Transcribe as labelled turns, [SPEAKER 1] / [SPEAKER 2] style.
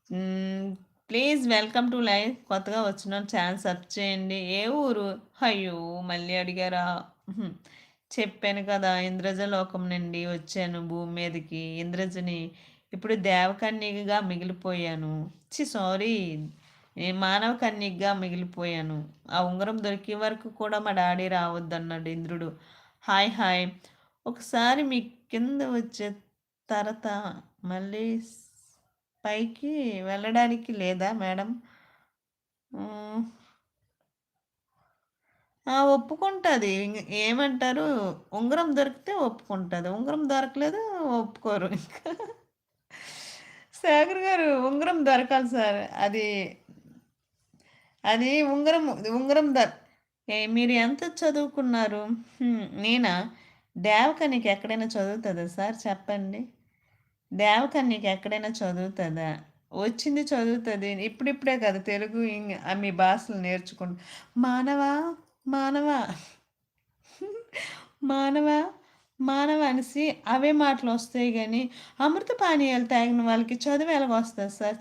[SPEAKER 1] హ్మ్. Please welcome to live. కొత్తగా వచ్చినోళ్ళు channel sub చేయండి. ఏ ఊరు? అయ్యో! మళ్ళీ అడిగారా? హుహు. చెప్పాను కదా! ఇంద్రజ లోకం నుండి వచ్చాను భూమి మీదకి. ఇంద్రజని ఇప్పుడు దేవకన్యకగా మిగిలిపోయాను. సారీ. నేను మానవ కన్యకగా మిగిలిపోయాను. ఆ ఉంగరం దొరికే వరకు కూడా మా డాడీ రావద్దన్నాడు ఇంద్రుడు. హాయ్! హాయ్! ఒకసారి మీ కింద వచ్చే తరత మళ్ళీ పైకి వెళ్ళడానికి లేదా మేడం? హ్మ్. ఆ! ఒప్పుకుంటది. ఏమంటారు, ఉంగరం దొరికితే ఒప్పుకుంటది. ఉంగరం దొరకలేదు ఒప్పుకోరు ఇంకా. శేఖర్ గారు ఉంగరం దొరకాలి సార్. అది అది ఉంగరం ఉంగరం మీరు ఎంత చదువుకున్నారు? నేనా? దేవకన్యకి ఎక్కడైనా చదువుతదా సార్ చెప్పండి? దేవకన్యకి ఎక్కడైనా చదువుతదా? వచ్చింది చదువుతది. ఇప్పుడిప్పుడే కదా తెలుగు, మీ భాషలు మానవా, మానవా, మానవా, మానవ అనేసి అవే మాటలొస్తాయి గానీ, అమృత పానీయాలు తాగిన వాళ్ళకి చదువు ఎలాగొస్తది సార్?